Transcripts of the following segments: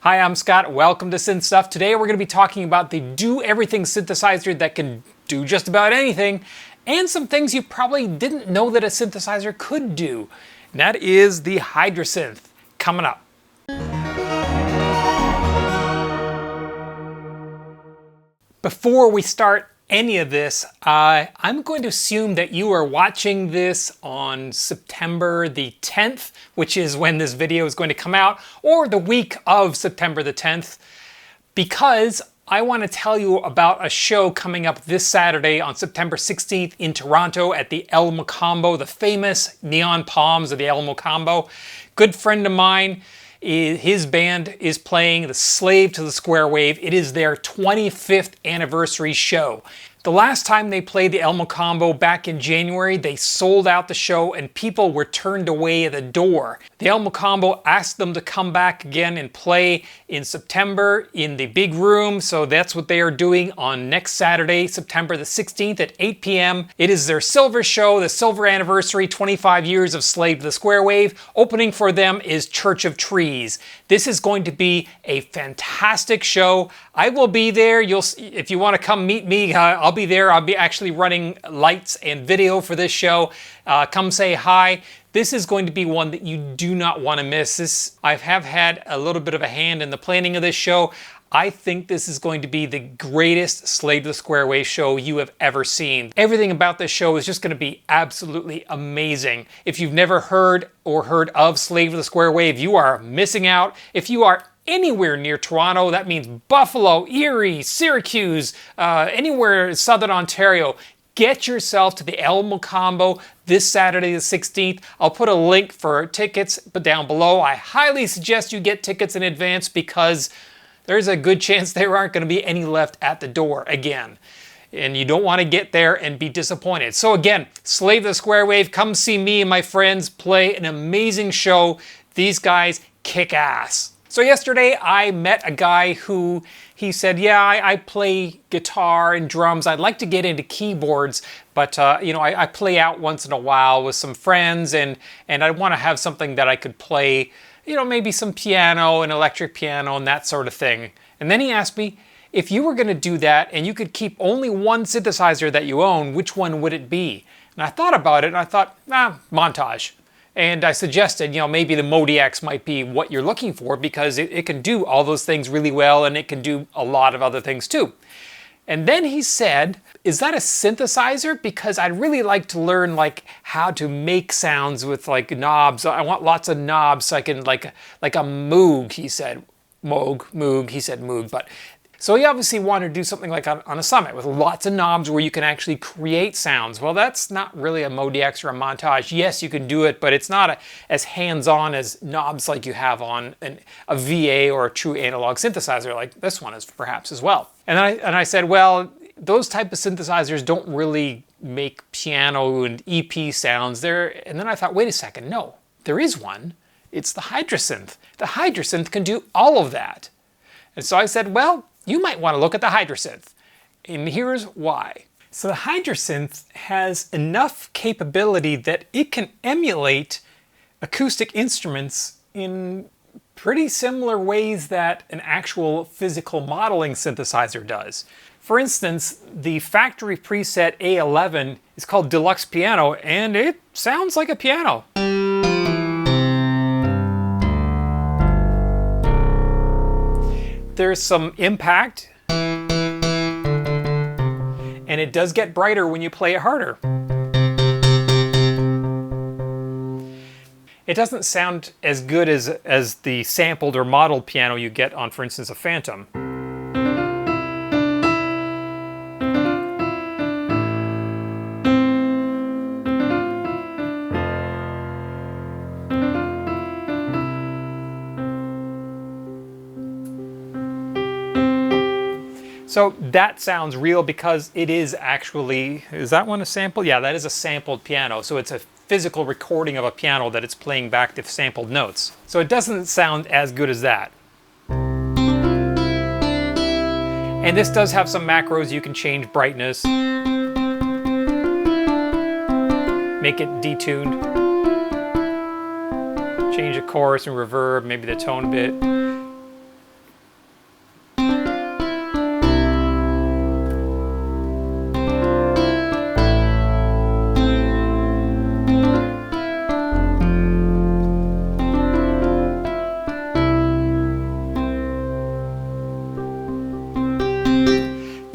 Hi, I'm Scott. Welcome to Synth Stuff. Today we're going to be talking about the do-everything synthesizer that can do just about anything, and some things you probably didn't know that a synthesizer could do. And that is the Hydrasynth. Coming up. Before we start any of this, I'm going to assume that you are watching this on September the 10th, which is when this video is going to come out, or the week of September the 10th, because I want to tell you about a show coming up this Saturday on September 16th in Toronto at the El Mocambo, the famous Neon Palms of the El Mocambo. Good friend of mine, his band is playing the Slave to the SQUAREwave. It is their 25th anniversary show. The last time they played the El Mocambo back in January, they sold out the show and people were turned away at the door. The El Mocambo asked them to come back again and play in September in the big room, so that's what they are doing on next Saturday, September the 16th at 8 p.m. It is their silver show, the silver anniversary, 25 years of Slave to the SQUAREwave. Opening for them is Church of Trees. This is going to be a fantastic show. I will be there. If you want to come meet me, I'll be there. I'll be actually running lights and video for this show. Come say hi. This is going to be one that you do not want to miss. I have had a little bit of a hand in the planning of this show. I think this is going to be the greatest Slave to the SQUAREwave show you have ever seen. Everything about this show is just going to be absolutely amazing. If you've never heard of Slave to the SQUAREwave, you are missing out. If you are anywhere near Toronto, that means Buffalo, Erie, Syracuse, anywhere in Southern Ontario, get yourself to the El Mocambo this Saturday the 16th. I'll put a link for tickets down below. I highly suggest you get tickets in advance because there's a good chance there aren't going to be any left at the door again. And you don't want to get there and be disappointed. So again, Slave to the SQUAREwave, come see me and my friends play an amazing show. These guys kick ass. So yesterday I met a guy who, he said, yeah, I play guitar and drums. I'd like to get into keyboards, but I play out once in a while with some friends, and I want to have something that I could play, maybe some piano, an electric piano and that sort of thing. And then he asked me, if you were going to do that and you could keep only one synthesizer that you own, which one would it be? And I thought about it and I thought, Montage. And I suggested, maybe the ModiX might be what you're looking for because it can do all those things really well and it can do a lot of other things too. And then he said, is that a synthesizer? Because I'd really like to learn how to make sounds with knobs. I want lots of knobs so I can like a Moog, he said. Moog, he said Moog, but so he obviously wanted to do something like on a Summit with lots of knobs where you can actually create sounds. Well, that's not really a ModiX or a Montage. Yes, you can do it, but it's not as hands-on as knobs like you have on a VA or a true analog synthesizer like this one is perhaps as well. And I said, well, those type of synthesizers don't really make piano and EP sounds. And then I thought, wait a second, no, there is one. It's the Hydrasynth. The Hydrasynth can do all of that. And so I said, well, you might want to look at the Hydrasynth. And here's why. So the Hydrasynth has enough capability that it can emulate acoustic instruments in pretty similar ways that an actual physical modeling synthesizer does. For instance, the factory preset A11 is called Deluxe Piano, and it sounds like a piano. There's some impact, and it does get brighter when you play it harder. It doesn't sound as good as the sampled or modeled piano you get on, for instance, a Phantom. So that sounds real because it is actually, is that one a sample? Yeah, that is a sampled piano. So it's a physical recording of a piano that it's playing back the sampled notes. So it doesn't sound as good as that. And this does have some macros. You can change brightness, make it detuned, change the chorus and reverb, maybe the tone a bit.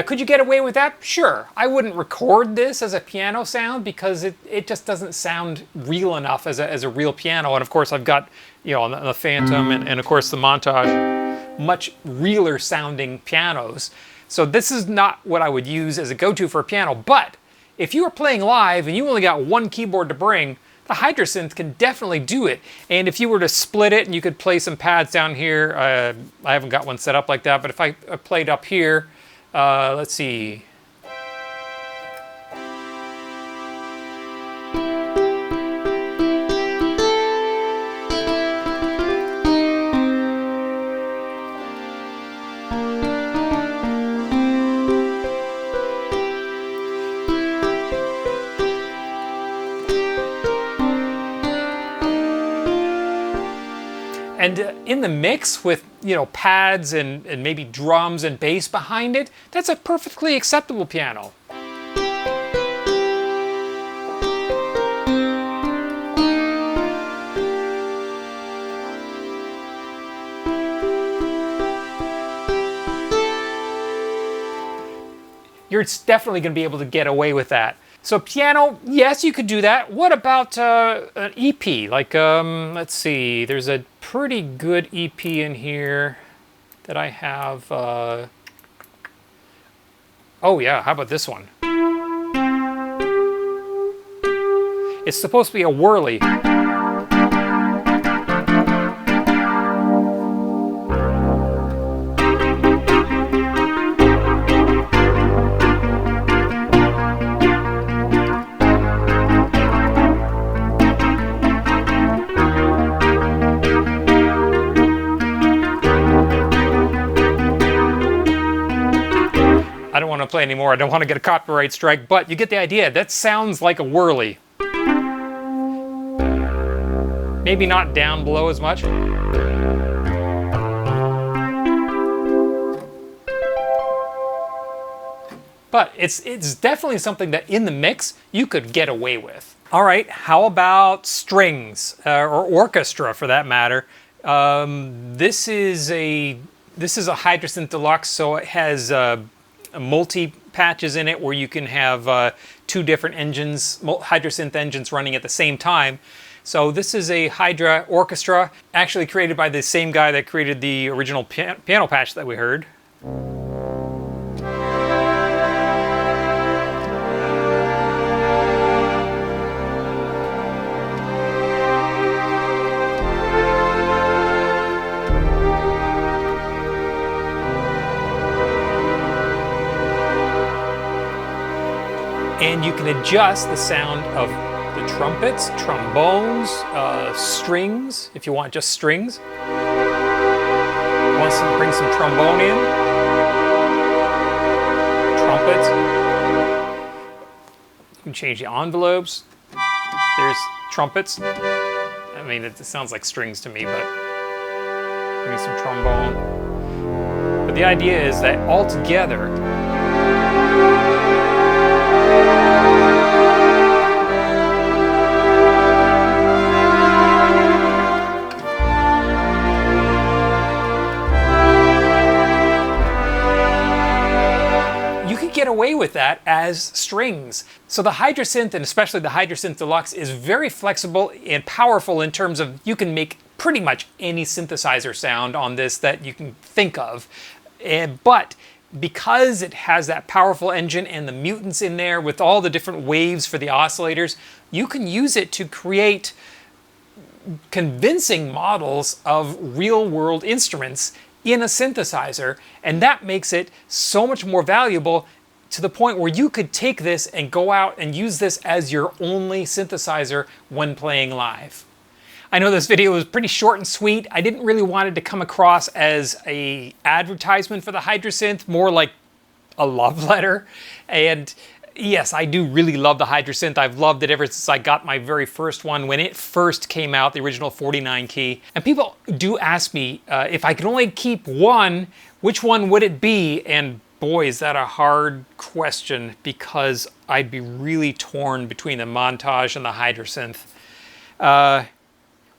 Now, could you get away with that? Sure. I wouldn't record this as a piano sound because it just doesn't sound real enough as a real piano. And of course, I've got, you know, the Phantom and of course the Montage, much realer sounding pianos. So this is not what I would use as a go-to for a piano. But if you are playing live and you only got one keyboard to bring, the Hydrasynth can definitely do it. And if you were to split it and you could play some pads down here, I haven't got one set up like that, but if I played up here, let's see. And in the mix with, you know, pads and maybe drums and bass behind it, that's a perfectly acceptable piano. You're definitely going to be able to get away with that. So piano, yes, you could do that. What about an EP? Like, let's see, there's a pretty good EP in here that I have. Oh yeah, how about this one? It's supposed to be a whirly. I don't want to play anymore. I don't want to get a copyright strike, but you get the idea. That sounds like a whirly. Maybe not down below as much. But it's definitely something that in the mix you could get away with. All right, how about strings or orchestra for that matter? This is a Hydrasynth Deluxe, so it has multi-patches in it where you can have two different engines, Hydrasynth engines running at the same time. So this is a Hydra Orchestra, actually created by the same guy that created the original piano patch that we heard. And you can adjust the sound of the trumpets, trombones, strings, if you want just strings. Want to bring some trombone in, trumpets. You can change the envelopes. There's trumpets. I mean, it sounds like strings to me, but bring some trombone. But the idea is that all together, get away with that as strings. So the Hydrasynth, and especially the Hydrasynth Deluxe, is very flexible and powerful in terms of you can make pretty much any synthesizer sound on this that you can think of. But because it has that powerful engine and the mutants in there with all the different waves for the oscillators, you can use it to create convincing models of real-world instruments in a synthesizer, and that makes it so much more valuable to the point where you could take this and go out and use this as your only synthesizer when playing live. I know this video was pretty short and sweet. I didn't really want it to come across as an advertisement for the Hydrasynth, more like a love letter. And yes, I do really love the Hydrasynth. I've loved it ever since I got my very first one when it first came out, the original 49 key. And people do ask me if I could only keep one, which one would it be? And boy, is that a hard question, because I'd be really torn between the Montage and the Hydrasynth.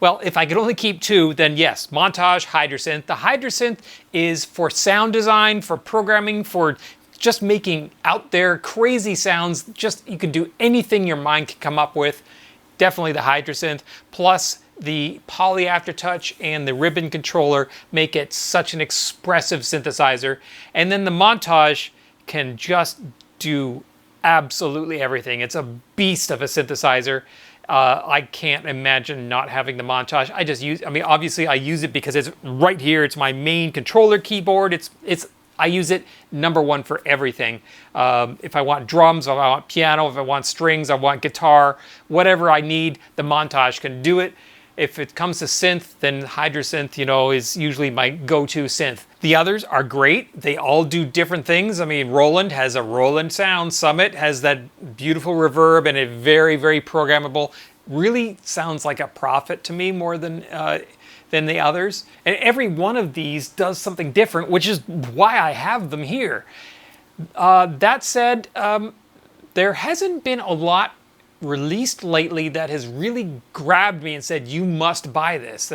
Well, if I could only keep two, then yes, Montage, Hydrasynth. The Hydrasynth is for sound design, for programming, for just making out there crazy sounds. Just, you can do anything your mind can come up with. Definitely the Hydrasynth, plus the poly aftertouch and the ribbon controller make it such an expressive synthesizer. And then the montage can just do absolutely everything. It's a beast of a synthesizer. I can't imagine not having the montage. I just use, I mean, obviously I use it because it's right here. It's my main controller keyboard. I use it #1 for everything. If I want drums, if I want piano, if I want strings, I want guitar, whatever I need, the montage can do it. If it comes to synth, then Hydrasynth, you know, is usually my go-to synth. The others are great. They all do different things. I mean, Roland has a Roland sound. Summit has that beautiful reverb and a very, very programmable. Really sounds like a Prophet to me more than the others. And every one of these does something different, which is why I have them here. That said, there hasn't been a lot released lately that has really grabbed me and said, you must buy this.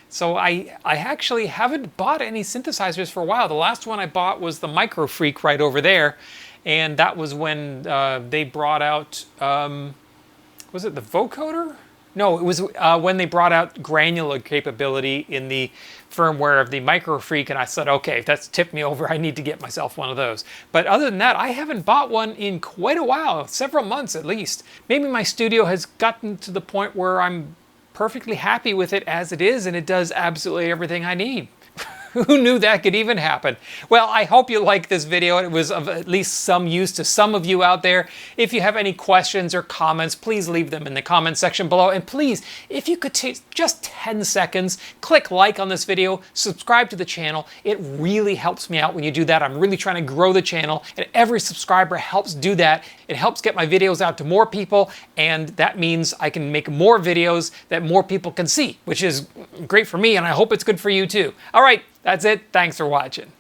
So I actually haven't bought any synthesizers for a while. The last one I bought was the Micro Freak right over there. And that was when they brought out, was it the vocoder? No, it was when they brought out granular capability in the firmware of the Micro Freak, and I said, okay, that's tipped me over. I need to get myself one of those. But other than that, I haven't bought one in quite a while, several months at least. Maybe my studio has gotten to the point where I'm perfectly happy with it as it is, and it does absolutely everything I need. Who knew that could even happen? Well, I hope you liked this video. It was of at least some use to some of you out there. If you have any questions or comments, please leave them in the comment section below. And please, if you could take just 10 seconds, click like on this video, subscribe to the channel. It really helps me out when you do that. I'm really trying to grow the channel, and every subscriber helps do that. It helps get my videos out to more people, and that means I can make more videos that more people can see, which is great for me, and I hope it's good for you too. All right. That's it. Thanks for watching.